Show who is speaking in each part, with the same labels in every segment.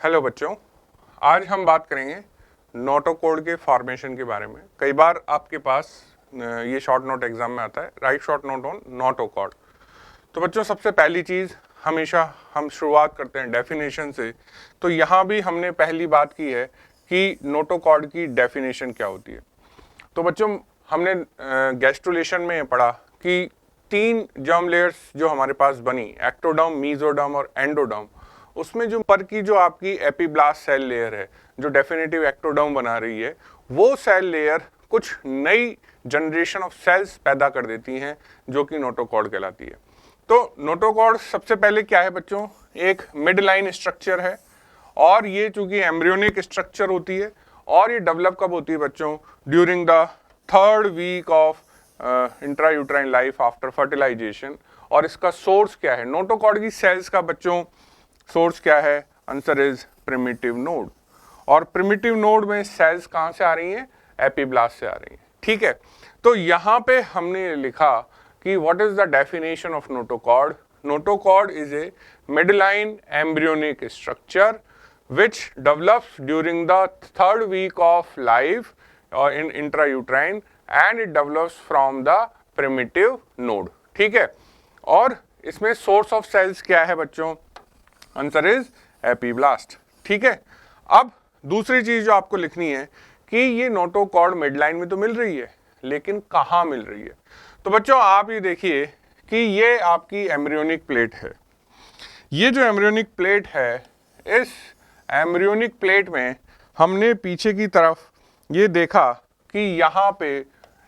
Speaker 1: Hello बच्चों, आज हम बात करेंगे नोटोकॉर्ड के फॉर्मेशन के बारे में। कई बार आपके पास ये शॉर्ट नोट एग्जाम में आता है, right short note on notochord. तो बच्चों, सबसे पहली चीज़ हमेशा हम शुरुआत करते हैं डेफिनेशन से। तो यहाँ भी हमने पहली बात की है कि नोटोकॉर्ड की डेफिनेशन क्या होती है। तो बच्चों, हमने गैस्ट्रुलेशन में पढ़ा कि 3 जर्म लेयर्स जो हमारे पास बनी, एक्टोडर्म, मीजोडर्म और एंडोडर्म, उसमें जो पर की जो आपकी एपीब्लास्ट सेल लेयर है, जो डेफिनेटिव एक्टोडर्म बना रही है, वो सेल लेयर कुछ नई जनरेशन ऑफ सेल्स पैदा कर देती हैं जो कि नोटोकॉर्ड कहलाती है। तो नोटोकॉर्ड सबसे पहले क्या है बच्चों, एक मिड लाइन स्ट्रक्चर है, और ये चूंकि एम्ब्रियोनिक स्ट्रक्चर होती है और ये डेवलप कब होती है बच्चों, during the 3rd week of intrauterine life after fertilization. और इसका सोर्स क्या है, नोटोकॉर्ड की सेल्स का बच्चों सोर्स क्या है? Answer is primitive node. और प्रिमिटिव नोड में सेल्स कहां से आ रही हैं? एपीब्लास्ट से आ रही हैं। ठीक है, तो यहां पे हमने लिखा कि what is the definition of notochord. Notochord is a midline embryonic structure which develops during the 3rd week of life in intrauterine and it develops from the primitive node। ठीक है, और इसमें सोर्स ऑफ सेल्स क्या है बच्चों? Answer is epiblast. ठीक है, अब दूसरी चीज जो आपको लिखनी है कि ये नोटोकॉर्ड मिडलाइन में तो मिल रही है, लेकिन कहाँ मिल रही है? तो बच्चों, आप ये देखिए कि ये आपकी एम्ब्रियोनिक प्लेट है। ये जो एम्ब्रियोनिक प्लेट है, इस एम्ब्रियोनिक प्लेट में हमने पीछे की तरफ ये देखा कि यहाँ पे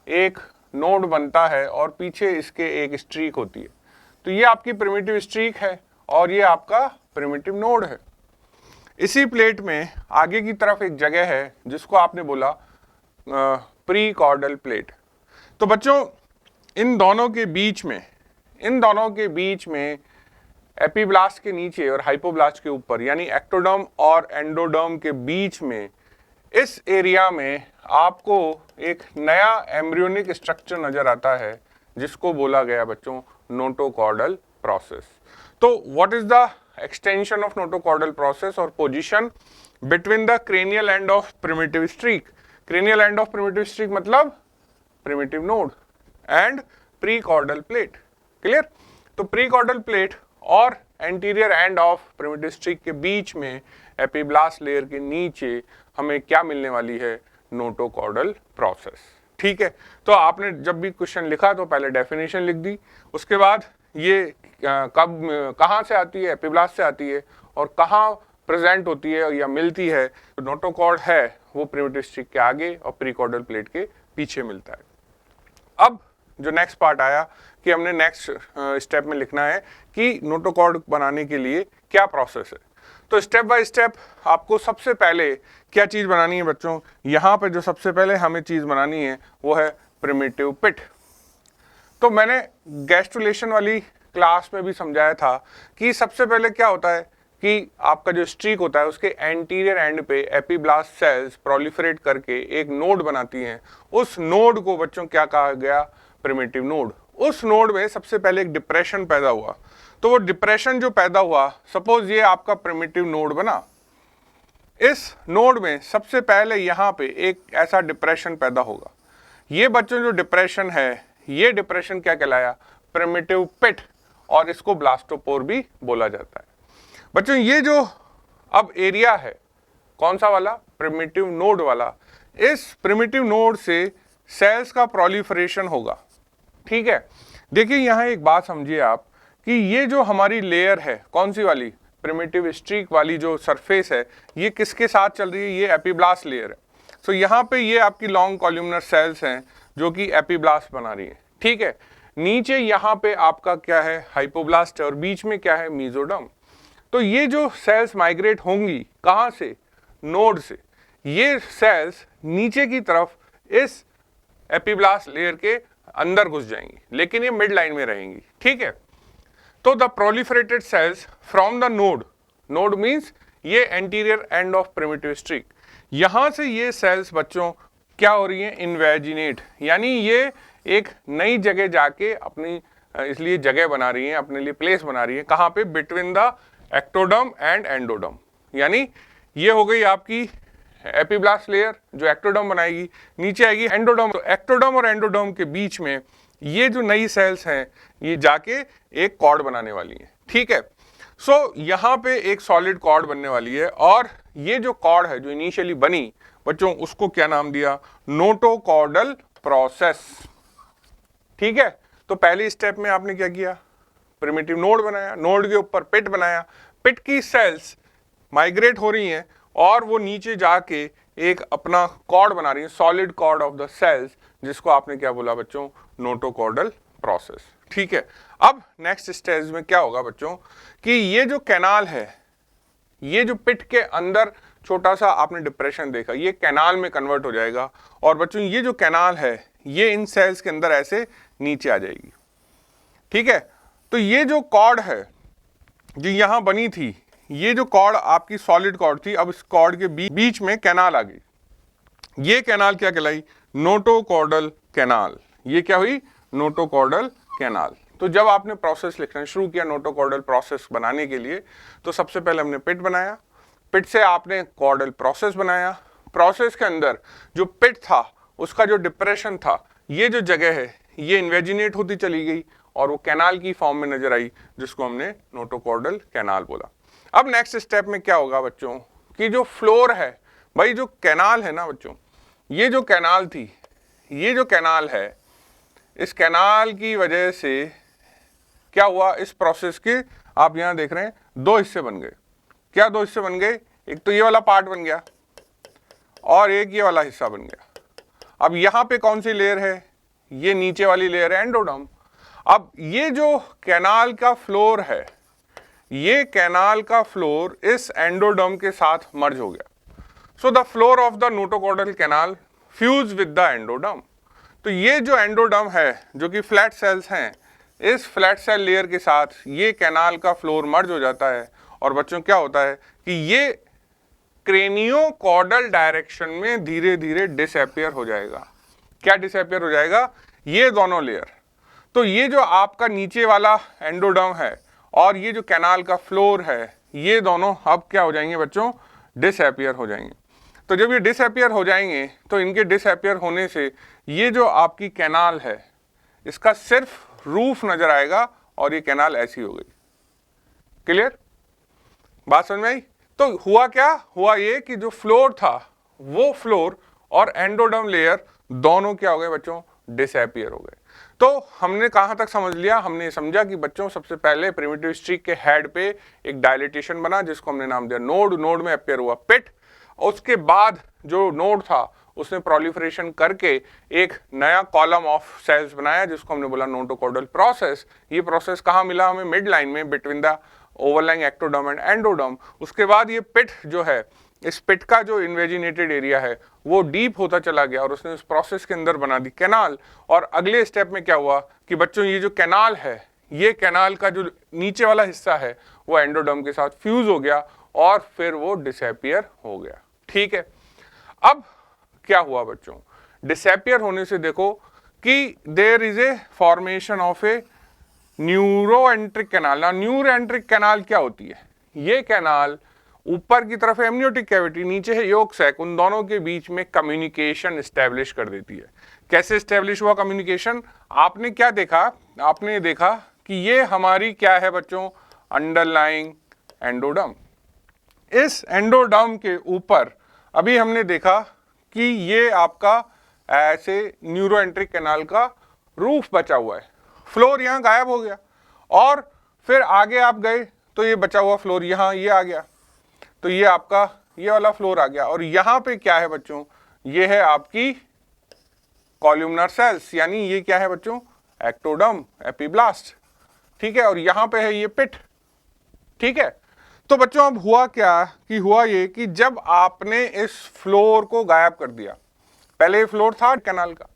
Speaker 1: एक नोड बनता है और पीछे इसके एक स्ट्रीक होती है। तो ये आपकी प्रिमिटिव स्ट्रीक है और ये आपका प्रिमिटिव नोड है। इसी प्लेट में आगे की तरफ एक जगह है जिसको आपने बोला प्री कॉर्डल प्लेट। तो बच्चों, इन दोनों के बीच में एपीब्लास्ट के नीचे और हाइपोब्लास्ट के ऊपर, यानी एक्टोडर्म और एंडोडर्म के बीच में, इस एरिया में आपको एक नया एम्ब्रियोनिक स्ट्रक्चर नजर आता है जिसको बोला गया बच्चों नोटोकॉर्डल प्रोसेस। तो what is the extension of notochordal process और position between the cranial end of primitive streak. Cranial end of primitive streak मतलब primitive node end prechordal plate. Clear? तो प्री कॉर्डल प्लेट और anterior end of primitive streak के बीच में epiblast layer के नीचे हमें क्या मिलने वाली है? Notochordal process. ठीक है, तो आपने जब भी क्वेश्चन लिखा तो पहले डेफिनेशन लिख दी, उसके बाद ये कहाँ से आती है? एपीब्लास्ट से आती है, और कहाँ प्रेजेंट होती है या मिलती है? तो नोटोकॉर्ड है वो प्रिमिटिव स्ट्रीक के आगे और प्रीकॉर्डल प्लेट के पीछे मिलता है। अब जो नेक्स्ट पार्ट आया कि हमने नेक्स्ट स्टेप में लिखना है कि नोटोकॉर्ड बनाने के लिए क्या प्रोसेस है। तो स्टेप बाय स्टेप आपको सबसे पहले क्या चीज बनानी है बच्चों? यहाँ पे जो सबसे पहले हमें चीज बनानी है वो है प्रिमिटिव पिट। तो मैंने गैस्ट्रुलेशन वाली क्लास में भी समझाया था कि सबसे पहले क्या होता है कि आपका जो स्ट्रीक होता है उसके एंटीरियर एंड पे एपीब्लास्ट सेल्स प्रोलिफरेट करके एक नोड बनाती हैं। उस नोड को बच्चों क्या कहा गया? Primitive node. उस नोड में सबसे पहले एक डिप्रेशन पैदा हुआ। तो वो डिप्रेशन जो पैदा हुआ, सपोज ये आपका प्रिमिटिव नोड बना, इस नोड में सबसे पहले यहाँ पे एक ऐसा डिप्रेशन पैदा होगा। ये बच्चों जो डिप्रेशन है, ये डिप्रेशन क्या कहलाया? प्रिमिटिव पिट, और इसको ब्लास्टोपोर भी बोला जाता है। बच्चों, ये जो अब एरिया है, कौन सा वाला? प्रिमिटिव नोड वाला। इस प्रिमिटिव नोड से सेल्स का प्रोलिफरेशन होगा। ठीक है, देखिए यहाँ एक बात समझिए आप कि ये जो हमारी लेयर है, कौन सी वाली? प्रिमिटिव स्ट्रीक वाली जो सरफेस है, ये किसके साथ चल रही है? ये एपीब्लास्ट लेयर है। सो यहाँ पे ये आपकी लॉन्ग कॉल्यूमनर सेल्स हैं जो कि एपीब्लास्ट बना रही है। ठीक है, नीचे यहाँ पे आपका क्या है? हाइपोब्लास्ट है, और बीच में क्या है? मीजोडर्म। तो ये जो सेल्स माइग्रेट होंगी कहाँ से? नोड से। ये सेल्स नीचे की तरफ इस एपीब्लास्ट लेयर के अंदर घुस जाएंगी, लेकिन ये मिड लाइन में रहेंगी। ठीक है, तो the proliferated cells from the node means ये anterior end of primitive streak, यहां से ये सेल्स बच्चों क्या हो रही है? इन्वेजिनेट, यानी ये एक नई जगह जाके अपनी इसलिए जगह बना रही है, अपने लिए प्लेस बना रही है। कहां पे? Between the ectoderm and endoderm. यानी ये हो गई आपकी एपिब्लास्ट लेयर जो एक्टोडर्म बनाएगी, नीचे आएगी एंडोडर्म। तो एक्टोडर्म और एंडोडर्म के बीच में ये जो नई सेल्स हैं ये जाके एक कॉर्ड बनाने वाली है, ठीक है। सो यहाँ पे एक सॉलिड कॉर्ड बनने वाली है, और ये जो कॉर्ड है जो इनिशियली बनी बच्चों, उसको क्या नाम दिया, नोटोकॉर्डल प्रोसेस, ठीक है। तो पहले स्टेप में आपने क्या किया, प्रिमिटिव नोड बनाया, नोड के ऊपर पिट बनाया, पिट की सेल्स माइग्रेट हो रही हैं और वो नीचे जाके एक अपना कॉर्ड बना रही है, solid cord of the cells, जिसको आपने क्या बोला बच्चों, नोटोकॉर्डल प्रोसेस, ठीक है। अब नेक्स्ट स्टेज में क्या होगा बच्चों कि ये जो कैनाल है, ये जो पिट के अंदर छोटा सा आपने डिप्रेशन देखा, ये कैनाल में कन्वर्ट हो जाएगा, और बच्चों ये जो कैनाल है ये इन सेल्स के अंदर ऐसे नीचे आ जाएगी, ठीक है। तो ये जो कॉर्ड है जो यहां बनी थी, ये जो कॉर्ड आपकी सॉलिड कॉर्ड थी, अब इस कॉर्ड के बीच में कैनाल आ गई, ये कैनाल क्या कहलाई, नोटोकॉर्डल कैनाल। ये क्या हुई, नोटोकॉर्डल कैनाल। तो जब आपने प्रोसेस लिखना शुरू किया नोटोकॉर्डल प्रोसेस बनाने के लिए, तो सबसे पहले हमने पिट बनाया, पिट से आपने कॉर्डल प्रोसेस बनाया, प्रोसेस के अंदर जो पिट था उसका जो डिप्रेशन था, ये जो जगह है ये इन्वेजिनेट होती चली गई और वो कैनाल की फॉर्म में नजर आई, जिसको हमने नोटोकॉर्डल कैनाल बोला। अब नेक्स्ट स्टेप में क्या होगा बच्चों कि जो फ्लोर है, भाई जो कैनाल है ना बच्चों, ये जो कैनाल थी, ये जो कैनाल है, इस कैनाल की वजह से क्या हुआ, इस प्रोसेस के आप यहां देख रहे हैं दो हिस्से बन गए। क्या दो हिस्से बन गए, एक तो ये वाला पार्ट बन गया और एक ये वाला हिस्सा बन गया। अब यहां पे कौन सी लेयर है, ये नीचे वाली लेयर है एंडोडर्म। अब ये जो कैनाल का फ्लोर है, ये कैनाल का फ्लोर इस एंडोडर्म के साथ मर्ज हो गया। So the floor of the notochordal canal fuse with the endoderm. तो ये जो एंडोडर्म है जो कि फ्लैट सेल्स हैं, इस फ्लैट सेल लेयर के साथ ये कैनाल का फ्लोर मर्ज हो जाता है, और बच्चों क्या होता है कि ये क्रेनियोकॉर्डल डायरेक्शन में धीरे धीरे डिसअपियर हो जाएगा। क्या डिसअपियर हो जाएगा, ये दोनों लेयर। तो ये जो आपका नीचे वाला एंडोडर्म है और ये जो कैनाल का फ्लोर है, ये दोनों अब क्या हो जाएंगे बच्चों, डिसअपियर हो जाएंगे। तो जब ये डिसअपियर हो जाएंगे तो इनके डिसअपियर होने से ये जो आपकी कैनाल है इसका सिर्फ रूफ नजर आएगा और ये कैनाल ऐसी हो गई। क्लियर, बात समझ में आई। तो हुआ क्या, हुआ ये कि जो फ्लोर था वो फ्लोर और एंडोडर्म लेयर दोनों क्या हो गए बच्चों, डिसअपियर हो गए। तो हमने कहां तक समझ लिया, हमने समझा कि बच्चों सबसे पहले प्रिमिटिव स्ट्रिक के हेड पे एक डायलिटेशन बना जिसको हमने नाम दिया नोड, नोड में अपेयर हुआ पिट, उसके बाद जो नोड था उसने प्रोलिफरेशन करके एक नया कॉलम ऑफ सेल्स बनाया जिसको हमने बोला नोटोकॉर्डल प्रोसेस। ये प्रोसेस कहाँ मिला हमें, मिड लाइन में between the overlying ectoderm and endoderm. उसके बाद ये पिट जो है, इस पिट का जो इन्वेजिनेटेड एरिया है वो डीप होता चला गया और उसने उस प्रोसेस के अंदर बना दी कैनाल। और अगले स्टेप में क्या हुआ कि बच्चों ये जो कैनाल है, ये कैनाल का जो नीचे वाला हिस्सा है वो एंडोडर्म के साथ फ्यूज हो गया और फिर वो डिसअपियर हो गया। ठीक है, अब क्या हुआ बच्चों, डिसअपियर होने से देखो कि there is a formation of a neurenteric canal. ना न्यूरोएंट्रिक कैनाल क्या होती है, ये कैनाल ऊपर की तरफ है एमनियोटिक कैविटी, नीचे है योक सैक, उन दोनों के बीच में कम्युनिकेशन एस्टेब्लिश कर देती है। कैसे एस्टेब्लिश हुआ कम्युनिकेशन, आपने क्या देखा, आपने देखा कि ये हमारी क्या है बच्चों, अंडरलाइंग एंडोडर्म। इस एंडोडर्म के ऊपर अभी हमने देखा कि ये आपका ऐसे न्यूरोएंट्रिक कैनाल का रूफ बचा हुआ है, फ्लोर यहाँ गायब हो गया और फिर आगे आप गए तो ये बचा हुआ फ्लोर यहाँ ये आ गया, तो ये आपका ये वाला फ्लोर आ गया। और यहाँ पे क्या है बच्चों, ये है आपकी कॉल्यूमनर सेल्स, यानी ये क्या है बच्चों, एक्टोडर्म एपिब्लास्ट। ठीक है, और यहाँ पे है ये पिट। ठीक है, तो बच्चों अब हुआ क्या कि हुआ ये कि जब आपने इस फ्लोर को गायब कर दिया, पहले ये फ्लोर था कैनाल का,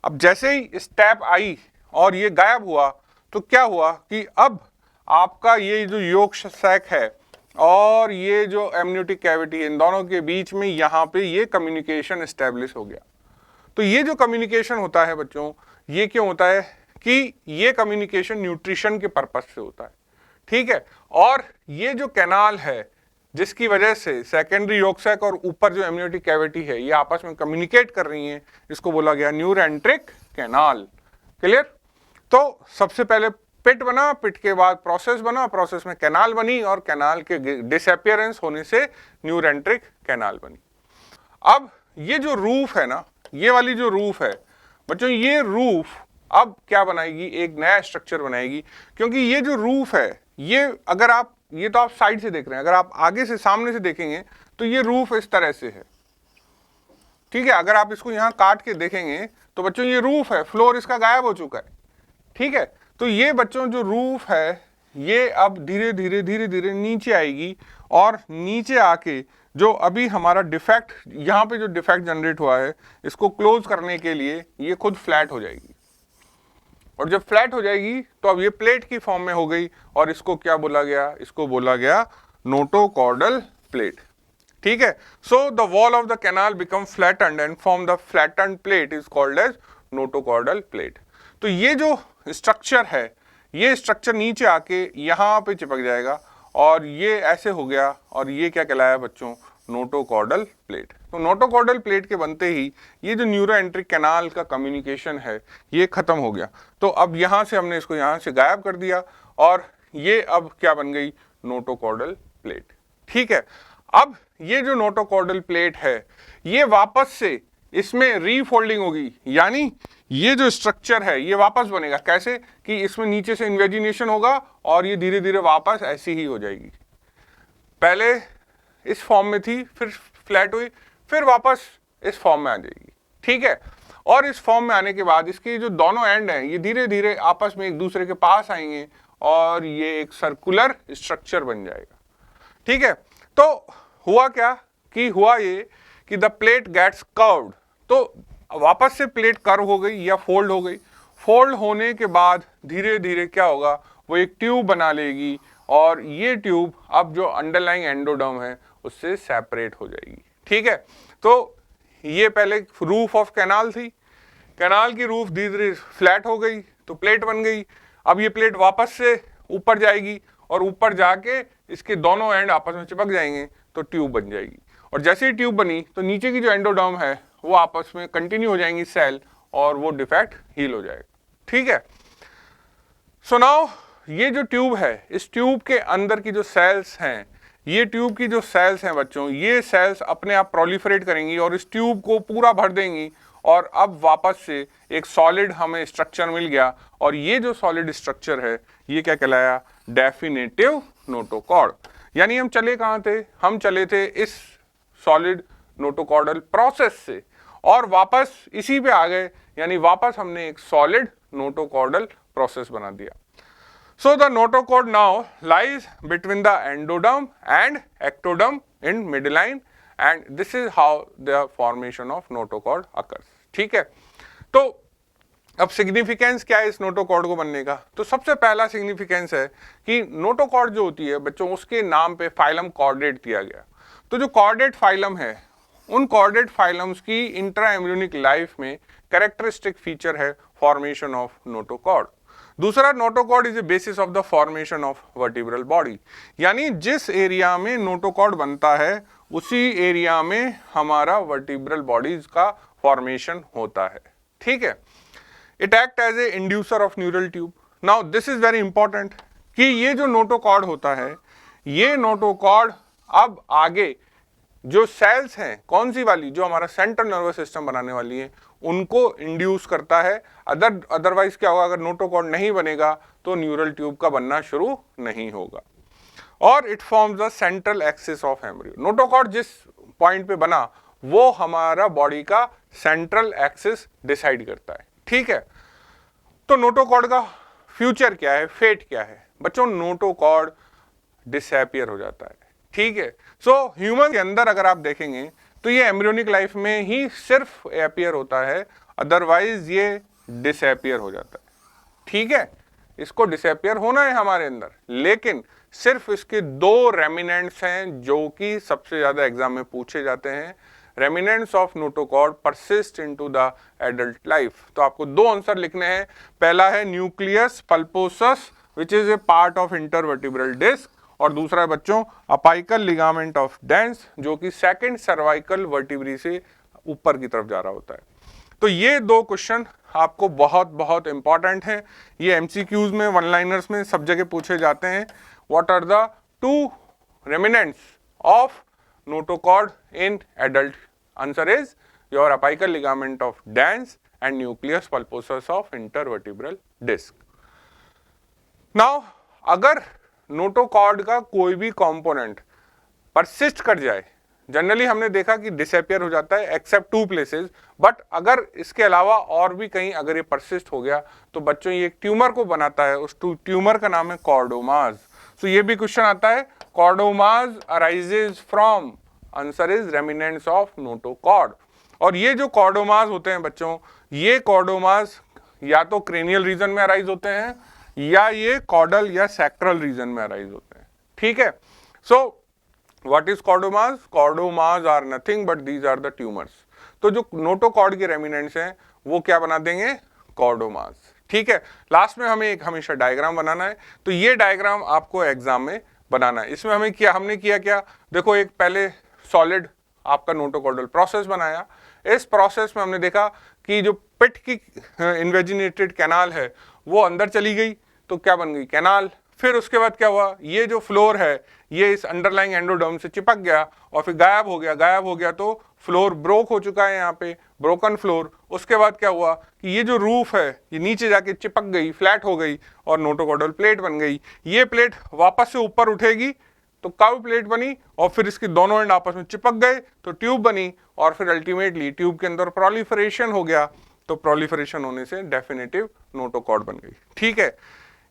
Speaker 1: अब जैसे ही स्टेप आई और ये गायब हुआ तो क्या हुआ कि अब आपका ये जो योक सैक है और ये जो एमनियोटिक कैविटी है, इन दोनों के बीच में यहाँ पे ये कम्युनिकेशन एस्टेब्लिश हो गया। तो ये जो कम्युनिकेशन होता है बच्चों, ये क्यों होता है कि ये कम्युनिकेशन न्यूट्रिशन के पर्पस से होता है। ठीक है, और ये जो कैनाल है जिसकी वजह से सेकेंडरी यॉर्क सैक और ऊपर जो एमनियोटिक कैविटी है ये आपस में कम्युनिकेट कर रही हैं, इसको बोला गया न्यूरोएंट्रिक कैनाल। क्लियर? तो सबसे पहले पिट बना, पिट के बाद प्रोसेस बना, प्रोसेस में कैनाल बनी और कैनाल के डिसअपियरेंस होने से न्यूरोएंट्रिक कैनाल बनी। अब ये जो रूफ है ना, ये वाली जो रूफ है बच्चों, ये रूफ अब क्या बनाएगी, एक नया स्ट्रक्चर बनाएगी, क्योंकि ये जो रूफ है ये अगर आप, ये तो आप साइड से देख रहे हैं, अगर आप आगे से सामने से देखेंगे तो ये रूफ इस तरह से है। ठीक है, अगर आप इसको यहां काट के देखेंगे तो बच्चों ये रूफ है, फ्लोर इसका गायब हो चुका है। ठीक है, तो ये बच्चों जो रूफ है ये अब धीरे धीरे धीरे धीरे नीचे आएगी और नीचे आके जो अभी हमारा डिफेक्ट, यहाँ पे जो डिफेक्ट जनरेट हुआ है इसको क्लोज करने के लिए ये खुद फ्लैट हो जाएगी, और जब फ्लैट हो जाएगी तो अब ये प्लेट की फॉर्म में हो गई और इसको क्या बोला गया, इसको बोला गया नोटोकॉर्डल प्लेट। ठीक है, so the wall of the canal become flattened and form the flattened plate is called as notochordal plate. तो ये जो स्ट्रक्चर है, ये स्ट्रक्चर नीचे आके यहाँ पे चिपक जाएगा और ये ऐसे हो गया, और ये क्या कहलाया बच्चों, नोटोकॉर्डल प्लेट। तो नोटोकॉर्डल प्लेट के बनते ही ये जो न्यूरोएंट्रिक कैनाल का कम्युनिकेशन है ये खत्म हो गया। तो अब यहाँ से हमने इसको यहाँ से गायब कर दिया और ये अब क्या बन गई, नोटोकॉर्डल प्लेट। ठीक है, अब ये जो नोटोकॉर्डल प्लेट है ये वापस से इसमें रीफोल्डिंग होगी, यानी ये जो स्ट्रक्चर है ये वापस बनेगा। कैसे कि इसमें नीचे से इन्वेजिनेशन होगा और ये धीरे धीरे वापस ऐसी ही हो जाएगी। पहले इस फॉर्म में थी, फिर फ्लैट हुई, फिर वापस इस फॉर्म में आ जाएगी। ठीक है, और इस फॉर्म में आने के बाद इसके जो दोनों एंड हैं ये धीरे धीरे आपस में एक दूसरे के पास आएंगे और ये एक सर्कुलर स्ट्रक्चर बन जाएगा। ठीक है, तो हुआ क्या कि हुआ ये कि द प्लेट गेट्स कर्व्ड, तो वापस से प्लेट कर्व हो गई या फोल्ड हो गई। फोल्ड होने के बाद धीरे धीरे क्या होगा, वो एक ट्यूब बना लेगी और ये ट्यूब अब जो अंडरलाइंग एंडोडर्म है उससे सेपरेट हो जाएगी। ठीक है, तो ये पहले रूफ ऑफ कैनाल थी, कैनाल की रूफ धीरे धीरे फ्लैट हो गई तो प्लेट बन गई। अब ये प्लेट वापस से ऊपर जाएगी और ऊपर जाके इसके दोनों एंड आपस में चिपक जाएंगे तो ट्यूब बन जाएगी, और जैसे ही ट्यूब बनी तो नीचे की जो एंडोडर्म है वो आपस में कंटिन्यू हो जाएंगी सेल और वो डिफेक्ट हील हो जाएगा। ठीक है, सो नाउ ये जो ट्यूब है, इस ट्यूब के अंदर की जो सेल्स हैं, ये ट्यूब की जो सेल्स हैं बच्चों, ये सेल्स अपने आप प्रोलिफरेट करेंगी और इस ट्यूब को पूरा भर देंगी और अब वापस से एक सॉलिड हमें स्ट्रक्चर मिल गया, और ये जो सॉलिड स्ट्रक्चर है ये क्या कहलाया, डेफिनेटिव नोटोकॉर्ड। यानी हम चले कहाँ थे, हम चले थे इस सॉलिड नोटोकॉर्डल प्रोसेस से और वापस इसी पे आ गए, यानी वापस हमने एक सॉलिड नोटोकॉर्डल प्रोसेस बना दिया। So the notochord now lies between the endoderm and ectoderm in midline and this is how the formation of notochord occurs. ठीक है, तो अब सिग्निफिकेंस क्या है इस नोटोकॉर्ड को बनने का, तो सबसे पहला सिग्निफिकेंस है कि नोटोकॉर्ड जो होती है बच्चों उसके नाम पे फाइलम कॉर्डेट दिया गया। तो जो कॉर्डेट फाइलम है उन कॉर्डेट फाइलम्स की इंट्रा एम्ब्रियोनिक लाइफ में कैरेक्टरिस्टिक फीचर है फॉर्मेशन ऑफ नोटोकॉर्ड। दूसरा, notochord is a basis of the formation of vertebral body, यानी जिस एरिया में नोटोकॉर्ड बनता है उसी एरिया में हमारा वर्टिब्रल बॉडीज का फॉर्मेशन होता है। ठीक है, it act as a inducer of neural tube. Now this is very important कि ये जो नोटोकॉर्ड होता है, ये नोटोकॉर्ड अब आगे जो सेल्स हैं, कौन सी वाली, जो हमारा सेंट्रल नर्वस सिस्टम बनाने वाली है, उनको इंड्यूस करता है। अदरवाइज क्या होगा, अगर नोटोकॉर्ड नहीं बनेगा तो न्यूरल ट्यूब का बनना शुरू नहीं होगा। और it forms the central axis of embryo. Notochord जिस पॉइंट पे बना वो हमारा बॉडी का सेंट्रल एक्सिस डिसाइड करता है। ठीक है, तो नोटोकॉर्ड का फ्यूचर क्या है, फेट क्या है बच्चों, नोटोकॉर्ड डिसअपियर हो जाता है। ठीक है, सो ह्यूमन के अंदर अगर आप देखेंगे तो ये एम्ब्रियोनिक लाइफ में ही सिर्फ अपीयर होता है, अदरवाइज ये डिसअपियर हो जाता है। ठीक है, इसको डिसअपियर होना है हमारे अंदर, लेकिन सिर्फ इसके दो रेमिनेंट्स हैं जो कि सबसे ज्यादा एग्जाम में पूछे जाते हैं। Remnants of notochord persist into the adult life. तो आपको दो आंसर लिखने हैं, पहला है nucleus pulposus which is a part of intervertebral disc, और दूसरा है बच्चों अपाइकल लिगामेंट ऑफ डेंस, जो कि सेकंड सर्वाइकल वर्टिब्री से ऊपर की तरफ जा रहा होता है। तो ये दो क्वेश्चन आपको बहुत बहुत इंपॉर्टेंट हैं, ये एमसीक्यूज में, वन लाइनर्स में सब जगह पूछे जाते हैं। What are the two remnants of notochord in adult? Answer is your apical ligament of dens and nucleus pulposus of intervertebral disc. Now अगर नोटोकॉर्ड का कोई भी कंपोनेंट परसिस्ट कर जाए, जनरली हमने देखा कि डिसअपियर हो जाता है एक्सेप्ट टू प्लेसेस, बट अगर इसके अलावा और भी कहीं अगर ये परसिस्ट हो गया तो बच्चों ये एक ट्यूमर को बनाता है, उस ट्यूमर का नाम है कॉर्डोमास। सो ये भी क्वेश्चन आता है, chordomas arises from, answer is remnants of notochord. और ये जो कॉर्डोमास होते हैं बच्चों, ये कॉर्डोमास या तो क्रेनियल रीजन में अराइज होते हैं या ये कॉर्डल या सैक्रल रीजन में अराइज होते हैं, ठीक है। So what is chordomas? Chordomas are nothing but these are the tumours. तो जो नोटोकॉर्ड के रेमिनेंट्स हैं वो क्या बना देंगे? कॉर्डोमास, ठीक है। लास्ट में हमें एक हमेशा डायग्राम बनाना है, तो ये डायग्राम आपको एग्जाम में बनाना है। इसमें हमने किया क्या, देखो एक पहले सॉलिड आपका नोटोकॉर्डल प्रोसेस बनाया। इस प्रोसेस में हमने देखा कि जो पिट की इन्वेजिनेटेड कैनाल है वो अंदर चली गई, तो क्या बन गई? कैनाल। फिर उसके बाद क्या हुआ, ये जो फ्लोर है ये इस अंडरलाइंग एंडोडर्म से चिपक गया और फिर गायब हो गया तो फ्लोर ब्रोक हो चुका है, यहाँ पे ब्रोकन फ्लोर। उसके बाद क्या हुआ कि ये जो रूफ है ये नीचे जाके चिपक गई, फ्लैट हो गई और नोटोकॉर्डल प्लेट बन गई। ये प्लेट वापस से ऊपर उठेगी तो कर्व प्लेट बनी और फिर इसके दोनों एंड आपस में चिपक गए तो ट्यूब बनी और फिर अल्टीमेटली ट्यूब के अंदर प्रोलिफरेशन हो गया, तो प्रोलिफरेशन होने से डेफिनेटिव नोटोकॉर्ड बन गई, ठीक है।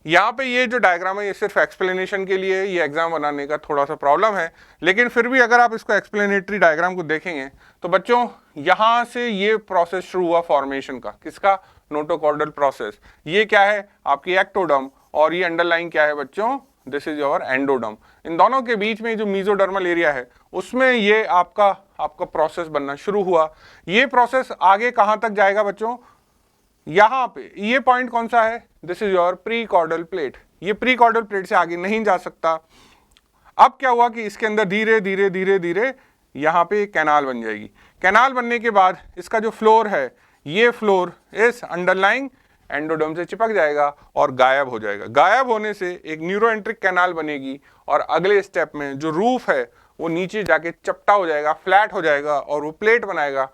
Speaker 1: यहाँ पे ये जो डायग्राम है ये सिर्फ एक्सप्लेनेशन के लिए, ये एग्जाम बनाने का थोड़ा सा प्रॉब्लम है, लेकिन फिर भी अगर आप इसको एक्सप्लेनेटरी डायग्राम को देखेंगे तो बच्चों यहाँ से ये प्रोसेस शुरू हुआ फॉर्मेशन का, किसका? Notochordal process. ये क्या है? आपकी एक्टोडर्म, और ये अंडरलाइन क्या है बच्चों? This is your endoderm. इन दोनों के बीच में जो मीजोडर्मल एरिया है उसमें ये आपका प्रोसेस बनना शुरू हुआ। ये प्रोसेस आगे कहाँ तक जाएगा बच्चों? यहाँ पे ये पॉइंट कौन सा है? This is your prechordal plate. ये प्री कॉर्डल प्लेट से आगे नहीं जा सकता। अब क्या हुआ कि इसके अंदर धीरे धीरे धीरे धीरे यहाँ पे कैनाल बन जाएगी। कैनाल बनने के बाद इसका जो फ्लोर है, ये फ्लोर इस अंडरलाइंग एंडोडर्म से चिपक जाएगा और गायब हो जाएगा। गायब होने से एक न्यूरोएंट्रिक कैनाल बनेगी और अगले स्टेप में जो रूफ है वो नीचे जाके चपटा हो जाएगा, फ्लैट हो जाएगा और वो प्लेट बनाएगा।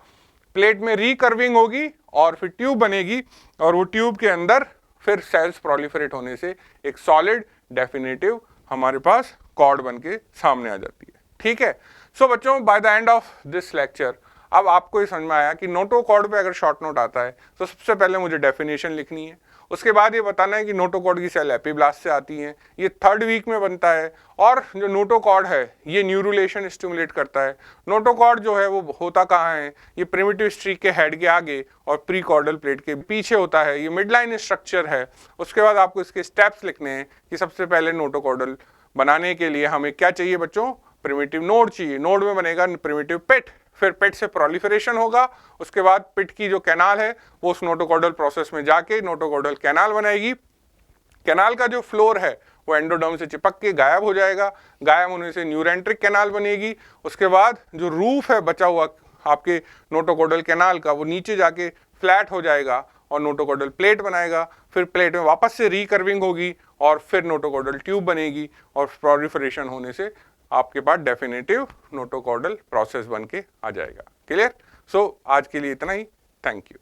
Speaker 1: प्लेट में रिकर्विंग होगी और फिर ट्यूब बनेगी और वो ट्यूब के अंदर फिर सेल्स प्रोलिफरेट होने से एक सॉलिड डेफिनेटिव हमारे पास कॉर्ड बन के सामने आ जाती है, ठीक है। सो बच्चों, by the end of this lecture अब आपको ये समझ में आया कि नोटोकॉर्ड पे अगर शॉर्ट नोट आता है तो सबसे पहले मुझे डेफिनेशन लिखनी है, उसके बाद ये बताना है कि नोटोकॉर्ड की सेल एपिब्लास्ट से आती हैं, ये 3rd वीक में बनता है, और जो नोटोकॉर्ड है ये न्यूरुलेशन स्टिमुलेट करता है। नोटोकॉर्ड जो है वो होता कहाँ है? ये प्रिमिटिव स्ट्रीक के हेड के आगे और प्री कॉर्डल प्लेट के पीछे होता है, ये मिडलाइन स्ट्रक्चर है। उसके बाद आपको इसके स्टेप्स लिखने हैं कि सबसे पहले नोटोकॉर्डल बनाने के लिए हमें क्या चाहिए बच्चों? प्रिमिटिव नोड चाहिए। नोड में बनेगा प्रिमिटिव पिट, फिर पिट से प्रोलिफरेशन होगा, उसके बाद पिट की जो कैनाल है वो उस नोटोकॉर्डल प्रोसेस में जाके नोटोकॉर्डल कैनाल बनाएगी। कैनाल का जो फ्लोर है वो एंडोडर्म से चिपक के गायब हो जाएगा, गायब होने से न्यूरेंट्रिक कैनाल बनेगी। उसके बाद जो रूफ है बचा हुआ आपके नोटोकॉर्डल कैनाल का वो नीचे जाके फ्लैट हो जाएगा और नोटोकॉर्डल प्लेट बनाएगा। फिर प्लेट में वापस से रिकर्विंग होगी और फिर नोटोकॉर्डल ट्यूब बनेगी और प्रोलिफरेशन होने से आपके पास डेफिनेटिव नोटोकॉर्डल प्रोसेस बन के आ जाएगा। क्लियर? सो आज के लिए इतना ही। Thank you.